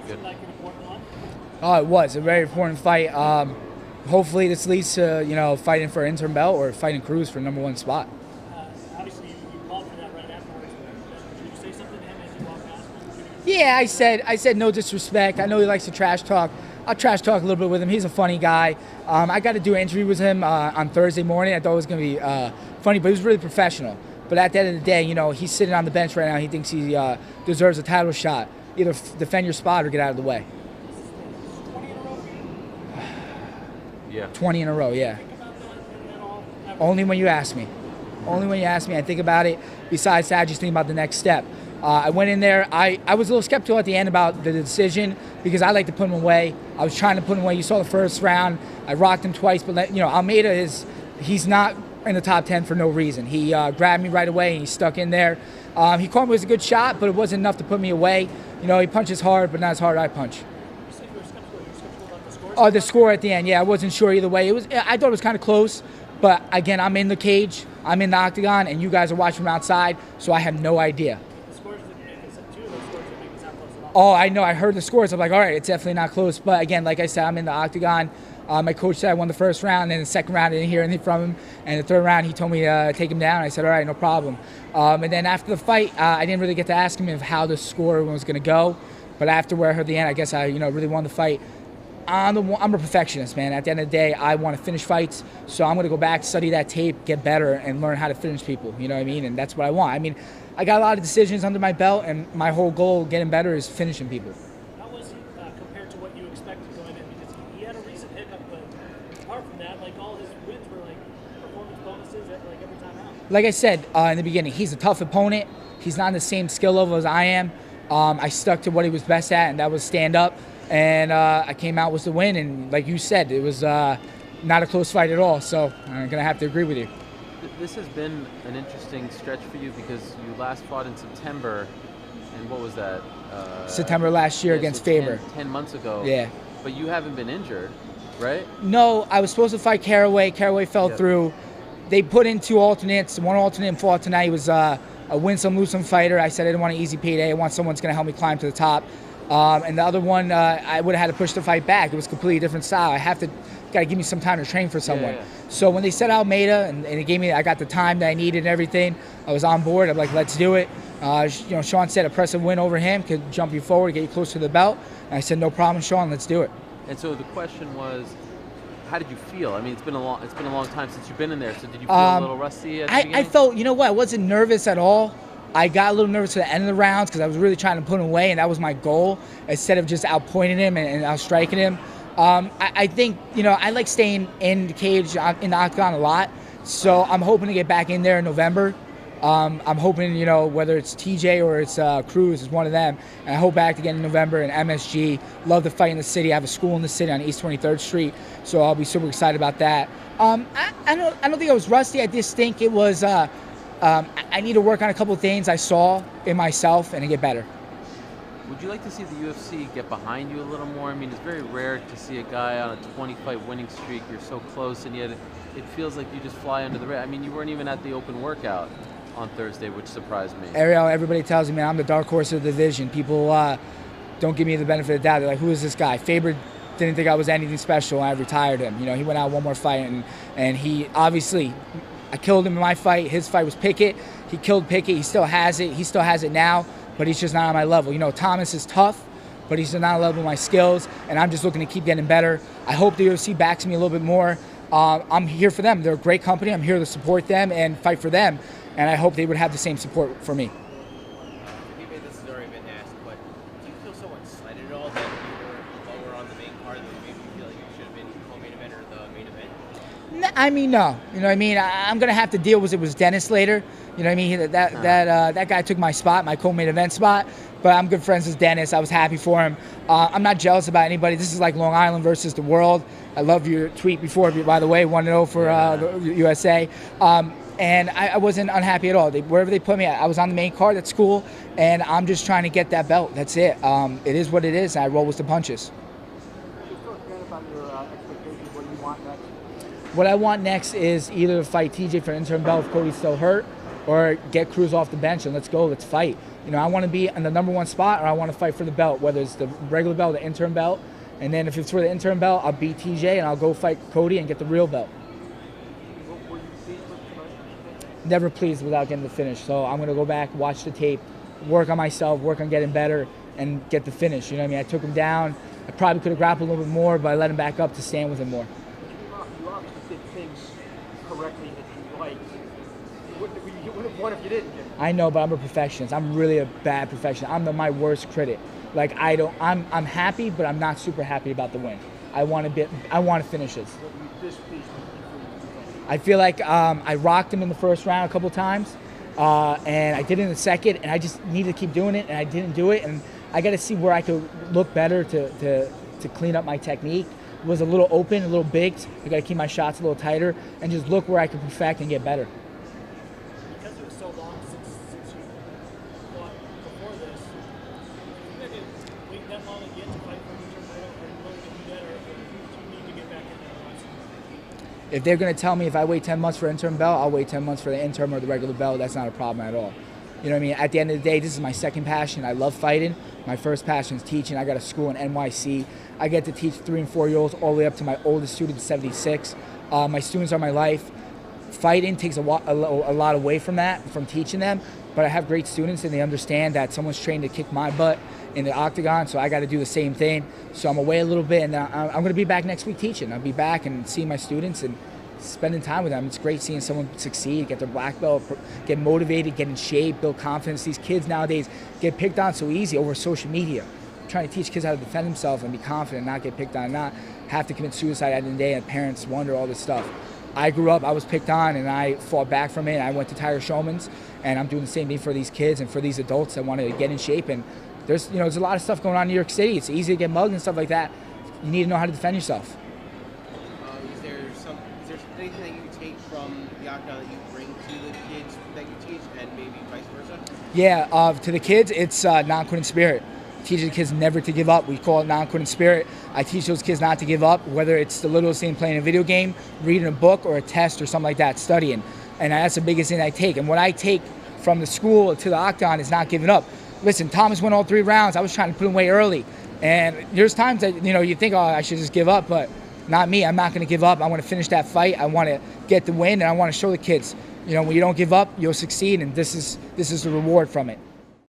Good. Like an important one? Oh, it was a very important fight. Hopefully this leads to, fighting for an interim belt or fighting Cruz for #1 spot. Obviously, you called for that right afterwards. Did you say something to him as you walked past him? Yeah, I said no disrespect. I know he likes to trash talk. I'll trash talk a little bit with him. He's a funny guy. I got to do an interview with him on Thursday morning. I thought it was going to be funny, but he was really professional. But at the end of the day, he's sitting on the bench right now. He thinks he deserves a title shot. Either defend your spot or get out of the way. 20 in a row for you? Yeah. 20 in a row, yeah. Think about that at all? Only when you ask me. Only when you ask me, I think about it. Besides that, I just think about the next step. I went in there. I was a little skeptical at the end about the decision because I like to put him away. I was trying to put him away. You saw the first round. I rocked him twice, but Almeida he's not in the top 10 for no reason. He grabbed me right away and he stuck in there. He caught me with a good shot, but it wasn't enough to put me away. He punches hard, but not as hard as I punch. You said you were skeptical. You were skeptical about the score? Oh, the score at the end, yeah, I wasn't sure either way. I thought it was kind of close, but again, I'm in the cage, I'm in the octagon, and you guys are watching from outside, so I have no idea. The scores didn't make it. Two of those scores didn't make it sound close at all. Oh, I know, I heard the scores. I'm like, all right, it's definitely not close. But again, like I said, I'm in the octagon. My coach said I won the first round, and the second round I didn't hear anything from him. And the third round, he told me to take him down. I said, all right, no problem. And then after the fight, I didn't really get to ask him of how the score was going to go. But after where I heard the end, I guess I really won the fight. I'm a perfectionist, man. At the end of the day, I want to finish fights. So I'm going to go back, study that tape, get better, and learn how to finish people. You know what I mean? And that's what I want. I mean, I got a lot of decisions under my belt, and my whole goal getting better is finishing people. How was he compared to what you expected going in? Because he had a recent hiccup, but apart from that, all his wins were performance bonuses every time out. Like I said in the beginning, he's a tough opponent. He's not on the same skill level as I am. I stuck to what he was best at, and that was stand up. And I came out with the win. And like you said, it was not a close fight at all. So I'm going to have to agree with you. This has been an interesting stretch for you because you last fought in September, and what was that? September last year against Faber. 10 months ago. Yeah. But you haven't been injured, right? No, I was supposed to fight Caraway. Caraway fell through. They put in two alternates. One alternate fought tonight. He was a win some, lose some fighter. I said I didn't want an easy payday. I want someone that's going to help me climb to the top. And the other one, I would have had to push the fight back. It was a completely different style. Got to give me some time to train for someone. Yeah. So when they said Almeida and it gave me, I got the time that I needed and everything, I was on board. I'm like, let's do it. Sean said a pressive win over him could jump you forward, get you close to the belt. And I said, no problem, Sean, let's do it. And so the question was, how did you feel? I mean, it's been a long time since you've been in there. So did you feel a little rusty at the beginning? I felt, I wasn't nervous at all. I got a little nervous at the end of the rounds because I was really trying to put him away, and that was my goal, instead of just outpointing him and outstriking him. I think, I like staying in the cage, in the octagon a lot, so I'm hoping to get back in there in November. I'm hoping, whether it's TJ or it's Cruz, is one of them, and I hope back again in November in MSG. Love to fight in the city. I have a school in the city on East 23rd Street, so I'll be super excited about that. I don't think I was rusty. I just think it was... I need to work on a couple of things I saw in myself and to get better. Would you like to see the UFC get behind you a little more? I mean, it's very rare to see a guy on a 20-fight winning streak. You're so close, and yet it feels like you just fly under the radar. I mean, you weren't even at the open workout on Thursday, which surprised me. Ariel, everybody tells me, man, I'm the dark horse of the division. People don't give me the benefit of the doubt. They're like, who is this guy? Faber didn't think I was anything special, and I retired him. He went out one more fight, and he obviously... I killed him in my fight. His fight was Pickett. He killed Pickett. He still has it. He still has it now, but he's just not on my level. Thomas is tough, but he's not on the level of my skills, and I'm just looking to keep getting better. I hope the UFC backs me a little bit more. I'm here for them. They're a great company. I'm here to support them and fight for them, and I hope they would have the same support for me. Maybe this has already been asked, but do you feel so excited at all that you were lower on the main card that maybe you feel like you should have been co-main event or the main event? I mean, no. I'm going to have to deal with it with Dennis later. That guy took my spot, my co-main event spot. But I'm good friends with Dennis. I was happy for him. I'm not jealous about anybody. This is like Long Island versus the world. I love your tweet before, by the way, 1-0 for the USA. And I wasn't unhappy at all. Wherever they put me, I was on the main card. That's cool. And I'm just trying to get that belt. That's it. It is what it is. And I roll with the punches. What I want next is either to fight TJ for an interim belt if Cody's still hurt, or get Cruz off the bench and let's go, let's fight. You know, I want to be in the #1 spot, or I want to fight for the belt, whether it's the regular belt or the interim belt. And then if it's for the interim belt, I'll beat TJ and I'll go fight Cody and get the real belt. Were you pleased with tonight? Never pleased without getting the finish. So I'm going to go back, watch the tape, work on myself, work on getting better, and get the finish. You know what I mean? I took him down. I probably could have grappled a little bit more, but I let him back up to stand with him more. You obviously did things correctly that you liked. You would have won if you didn't. I know, but I'm a perfectionist. I'm really a bad perfectionist. I'm my worst critic. Like I'm happy, but I'm not super happy about the win. I want to finish this. What were you displeased with? I feel like I rocked him in the first round a couple times, and I did it in the second, and I just needed to keep doing it, and I didn't do it, and I got to see where I could look better to clean up my technique. It was a little open, a little baked. I got to keep my shots a little tighter, and just look where I could perfect and get better. Because it was so long since you fought before this, you didn't wait that long again to fight for the interim title, or you willing to do that, or do you need to get back in there? If they're going to tell me if I wait 10 months for interim belt, I'll wait 10 months for the interim or the regular belt. That's not a problem at all. You know what I mean? At the end of the day, this is my second passion. I love fighting. My first passion is teaching. I got a school in NYC. I get to teach 3- and 4-year-olds all the way up to my oldest student, 76. My students are my life. Fighting takes a lot away from that, from teaching them. But I have great students, and they understand that someone's trained to kick my butt in the octagon, so I got to do the same thing. So I'm away a little bit, and I'm going to be back next week teaching. I'll be back and seeing my students and spending time with them. It's great seeing someone succeed, get their black belt, get motivated, get in shape, build confidence. These kids nowadays get picked on so easy over social media. I'm trying to teach kids how to defend themselves and be confident, not get picked on, not have to commit suicide at the end of the day and parents wonder all this stuff. I grew up, I was picked on, and I fought back from it. I went to Tiger Showman's, and I'm doing the same thing for these kids and for these adults that want to get in shape. And there's a lot of stuff going on in New York City. It's easy to get mugged and stuff like that. You need to know how to defend yourself. Is there anything that you take from the octagon that you bring to the kids that you teach, and maybe vice versa? Yeah, to the kids, it's non-quitting spirit. Teaching the kids never to give up. We call it non-quitting spirit. I teach those kids not to give up, whether it's the littlest thing playing a video game, reading a book, or a test or something like that, studying. And that's the biggest thing I take. And what I take from the school to the octagon is not giving up. Listen, Thomas won all 3 rounds. I was trying to put him away early. And there's times that, you think, oh, I should just give up, but not me. I'm not going to give up. I want to finish that fight. I want to get the win, and I want to show the kids, when you don't give up, you'll succeed, and this is the reward from it.